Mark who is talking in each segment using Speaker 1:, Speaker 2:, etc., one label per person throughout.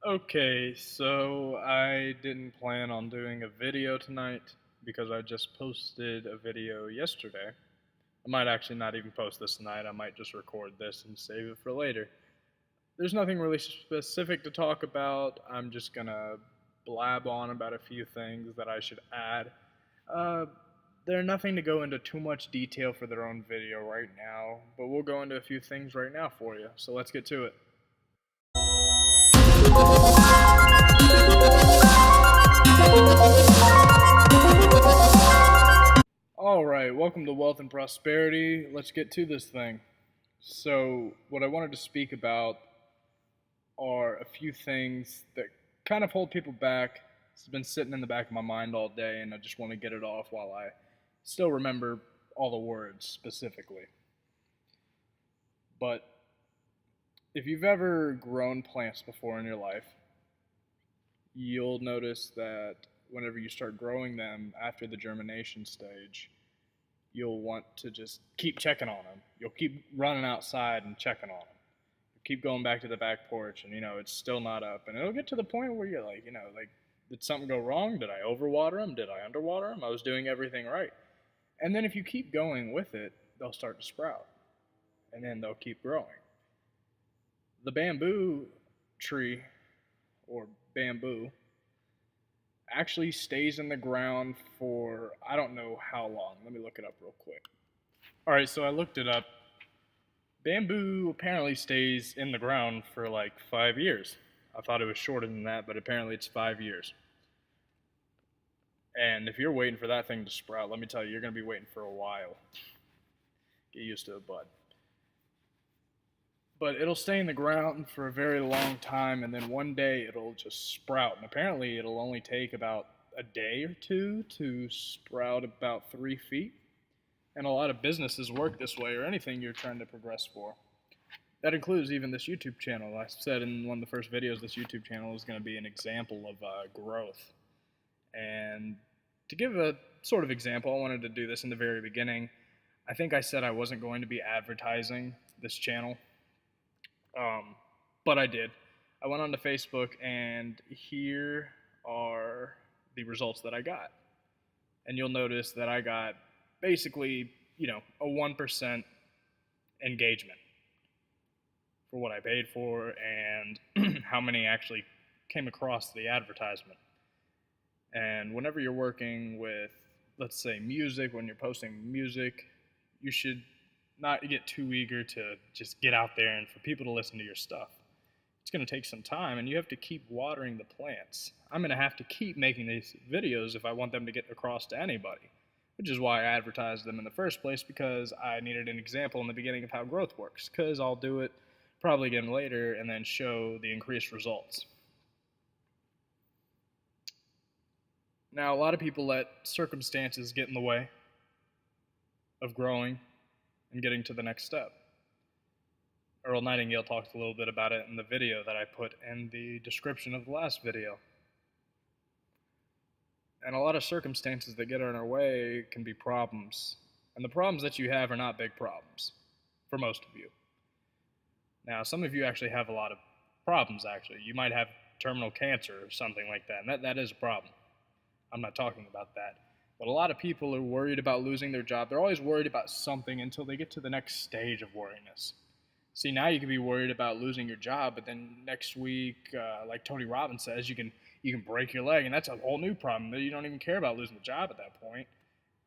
Speaker 1: Okay, so I didn't plan on doing a video tonight because I just posted a video yesterday. I might actually not even post this tonight, I might just record this and save it for later. There's nothing really specific to talk about, I'm just gonna blab on about a few things that I should add. Uh, they're nothing to go into too much detail for their own video right now, but we'll go into a few things right now for you, so let's get to it. Alright, welcome to Wealth and Prosperity. Let's get to this thing. So, what I wanted to speak about are a few things that kind of hold people back. It's been sitting in the back of my mind all day, and I just want to get it off while I still remember all the words specifically. But if you've ever grown plants before in your life, you'll notice that whenever you start growing them after the germination stage, you'll want to just keep checking on them. You'll keep running outside and checking on them. You'll keep going back to the back porch, and it's still not up. And it'll get to the point where you're like, did something go wrong? Did I overwater them? Did I underwater them? I was doing everything right. And then if you keep going with it, they'll start to sprout, and then they'll keep growing. The bamboo tree, or bamboo, actually stays in the ground for I don't know how long. Let me look it up real quick. Alright, so I looked it up. Bamboo apparently stays in the ground for like 5 years. I thought it was shorter than that, but apparently it's 5 years. And if you're waiting for that thing to sprout, let me tell you, you're going to be waiting for a while. Get used to it, bud. But it'll stay in the ground for a very long time, and then one day it'll just sprout. And apparently it'll only take about a day or two to sprout about 3 feet. And a lot of businesses work this way, or anything you're trying to progress for. That includes even this YouTube channel. I said in one of the first videos, this YouTube channel is going to be an example of growth. And to give a sort of example, I wanted to do this in the very beginning. I think I said I wasn't going to be advertising this channel. But I did. I went onto Facebook, and here are the results that I got. And you'll notice that I got basically, a 1% engagement for what I paid for and how many actually came across the advertisement. And whenever you're working with, let's say, music, when you're posting music, you should not get too eager to just get out there and for people to listen to your stuff. It's going to take some time, and you have to keep watering the plants. I'm going to have to keep making these videos if I want them to get across to anybody, which is why I advertised them in the first place, because I needed an example in the beginning of how growth works, because I'll do it probably again later and then show the increased results. Now, a lot of people let circumstances get in the way of growing and getting to the next step. Earl Nightingale talked a little bit about it in the video that I put in the description of the last video. And a lot of circumstances that get in our way can be problems. And the problems that you have are not big problems, for most of you. Now, some of you actually have a lot of problems, actually. You might have terminal cancer or something like that, and that is a problem. I'm not talking about that. But a lot of people are worried about losing their job. They're always worried about something until they get to the next stage of worriness. See, now you can be worried about losing your job, but then next week, like Tony Robbins says, you can break your leg, and that's a whole new problem. You don't even care about losing the job at that point,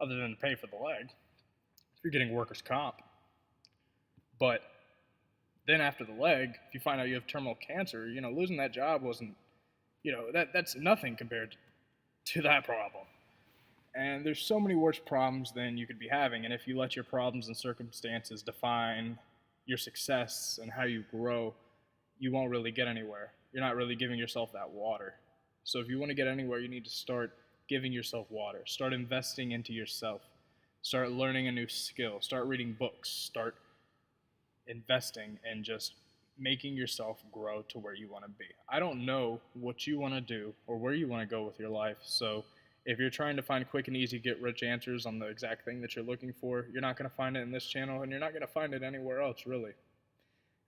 Speaker 1: other than to pay for the leg, if you're getting workers' comp. But then after the leg, if you find out you have terminal cancer, losing that job wasn't, that's nothing compared to that problem. And there's so many worse problems than you could be having, and if you let your problems and circumstances define your success and how you grow, you won't really get anywhere. You're not really giving yourself that water. So if you want to get anywhere, you need to start giving yourself water. Start investing into yourself. Start learning a new skill. Start reading books. Start investing and just making yourself grow to where you want to be. I don't know what you want to do or where you want to go with your life, so if you're trying to find quick and easy get-rich answers on the exact thing that you're looking for, you're not going to find it in this channel, and you're not going to find it anywhere else, really.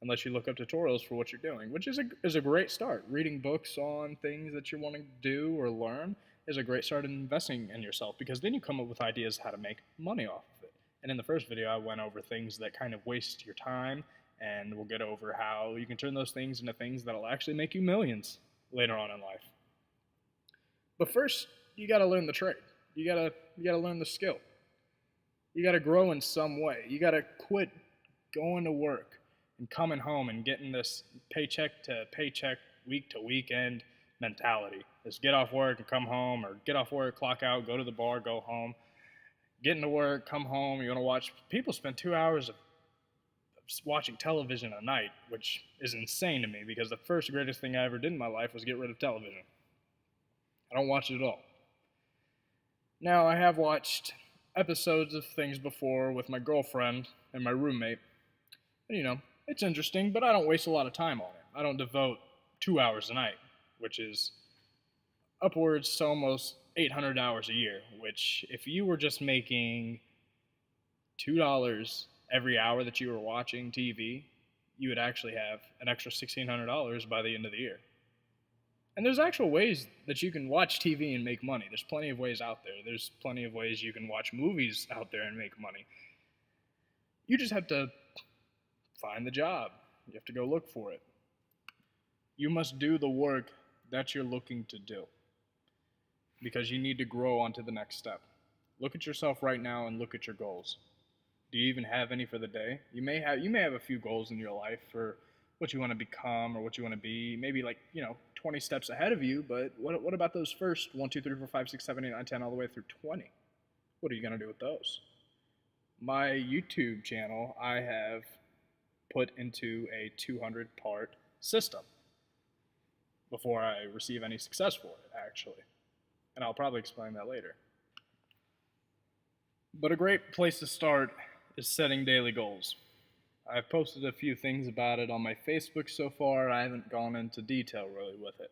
Speaker 1: unless you look up tutorials for what you're doing, which is a great start. Reading books on things that you're wanting to do or learn is a great start in investing in yourself, because then you come up with ideas how to make money off of it. And in the first video, I went over things that kind of waste your time, and we'll get over how you can turn those things into things that'll actually make you millions later on in life. But first, you got to learn the trade. You got to learn the skill. You got to grow in some way. You got to quit going to work and coming home and getting this paycheck to paycheck, week to weekend mentality. Just get off work and come home, or get off work, clock out, go to the bar, go home. Get into work, come home, you want to watch. People spend 2 hours of watching television a night, which is insane to me, because the first greatest thing I ever did in my life was get rid of television. I don't watch it at all. Now, I have watched episodes of things before with my girlfriend and my roommate. And, it's interesting, but I don't waste a lot of time on it. I don't devote 2 hours a night, which is upwards to almost 800 hours a year, which if you were just making $2 every hour that you were watching TV, you would actually have an extra $1,600 by the end of the year. And there's actual ways that you can watch TV and make money. There's plenty of ways out there. There's plenty of ways you can watch movies out there and make money. You just have to find the job. You have to go look for it. You must do the work that you're looking to do, because you need to grow onto the next step. Look at yourself right now and look at your goals. Do you even have any for the day? You may have a few goals in your life for what you want to become or what you want to be, maybe 20 steps ahead of you, but what about those first 1, 2, 3, 4, 5, 6, 7, 8, 9, 10, all the way through 20? What are you going to do with those? My YouTube channel, I have put into a 200-part system before I receive any success for it, actually. And I'll probably explain that later. But a great place to start is setting daily goals. I've posted a few things about it on my Facebook so far. I haven't gone into detail really with it.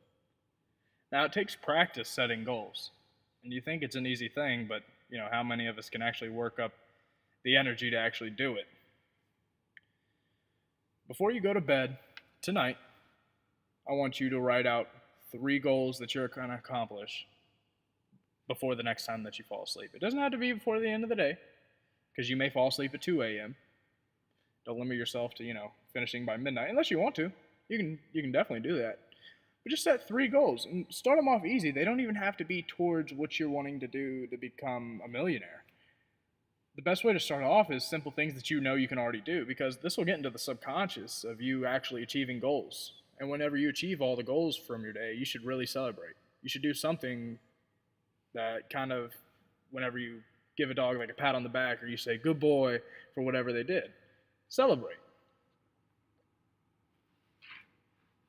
Speaker 1: Now, it takes practice setting goals. And you think it's an easy thing, but how many of us can actually work up the energy to actually do it? Before you go to bed tonight, I want you to write out 3 goals that you're going to accomplish before the next time that you fall asleep. It doesn't have to be before the end of the day, because you may fall asleep at 2 a.m. Don't limit yourself to, finishing by midnight, unless you want to. You can definitely do that. But just set 3 goals and start them off easy. They don't even have to be towards what you're wanting to do to become a millionaire. The best way to start off is simple things that you can already do, because this will get into the subconscious of you actually achieving goals. And whenever you achieve all the goals from your day, you should really celebrate. You should do something that kind of, whenever you give a dog like a pat on the back, or you say good boy for whatever they did, celebrate.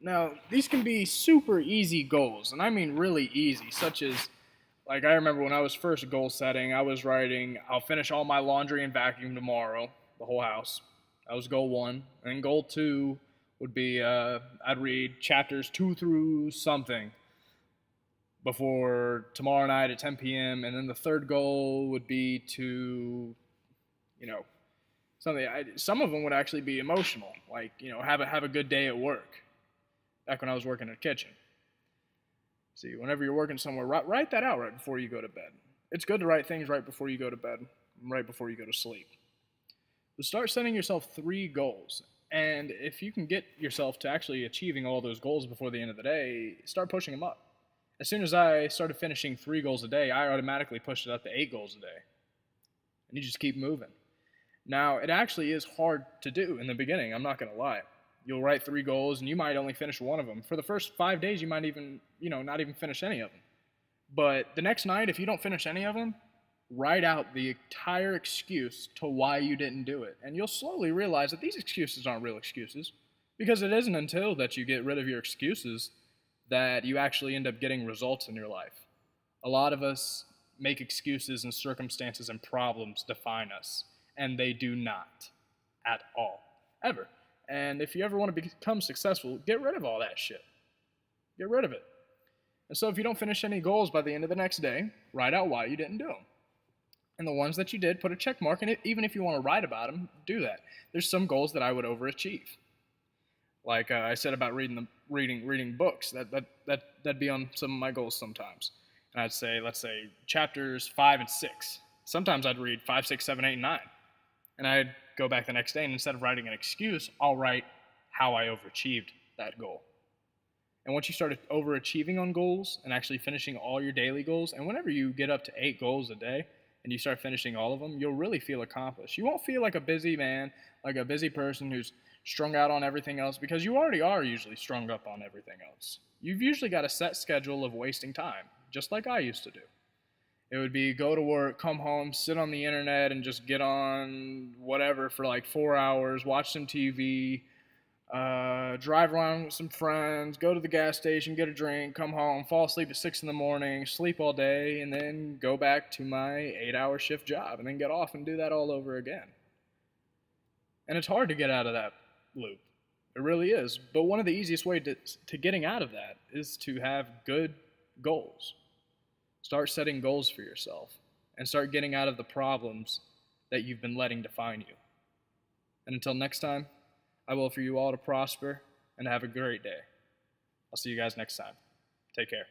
Speaker 1: Now, these can be super easy goals, and I mean really easy, such as, I remember when I was first goal setting, I was writing, I'll finish all my laundry and vacuum tomorrow, the whole house. That was goal 1. And goal 2 would be, I'd read chapters 2 through something before tomorrow night at 10 p.m. And then the third goal would be to, something. Some of them would actually be emotional, have a good day at work. Back when I was working in the kitchen. See, whenever you're working somewhere, write that out right before you go to bed. It's good to write things right before you go to bed, right before you go to sleep. But start setting yourself 3 goals. And if you can get yourself to actually achieving all those goals before the end of the day, start pushing them up. As soon as I started finishing 3 goals a day, I automatically pushed it up to 8 goals a day. And you just keep moving. Now, it actually is hard to do in the beginning, I'm not going to lie. You'll write 3 goals, and you might only finish 1 of them. For the first 5 days, you might even, not even finish any of them. But the next night, if you don't finish any of them, write out the entire excuse to why you didn't do it. And you'll slowly realize that these excuses aren't real excuses, because it isn't until that you get rid of your excuses that you actually end up getting results in your life. A lot of us make excuses, and circumstances and problems define us, and they do not at all, ever. And if you ever want to become successful, get rid of all that shit. Get rid of it. And so if you don't finish any goals by the end of the next day, write out why you didn't do them. And the ones that you did, put a check mark in it. Even if you want to write about them, do that. There's some goals that I would overachieve. Like I said about reading books, that'd be on some of my goals sometimes. And I'd say, let's say, chapters 5 and 6. Sometimes I'd read 5, 6, 7, 8, and 9, and I'd go back the next day, and instead of writing an excuse, I'll write how I overachieved that goal. And once you start overachieving on goals and actually finishing all your daily goals, and whenever you get up to 8 goals a day and you start finishing all of them, you'll really feel accomplished. You won't feel like a busy man, like a busy person who's strung out on everything else, because you already are usually strung up on everything else. You've usually got a set schedule of wasting time, just like I used to do. It would be go to work, come home, sit on the internet, and just get on whatever for like 4 hours, watch some TV, drive around with some friends, go to the gas station, get a drink, come home, fall asleep at 6 in the morning, sleep all day, and then go back to my 8-hour shift job, and then get off and do that all over again. And it's hard to get out of that loop. It really is. But one of the easiest ways to getting out of that is to have good goals. Start setting goals for yourself and start getting out of the problems that you've been letting define you. And until next time, I will for you all to prosper and have a great day. I'll see you guys next time. Take care.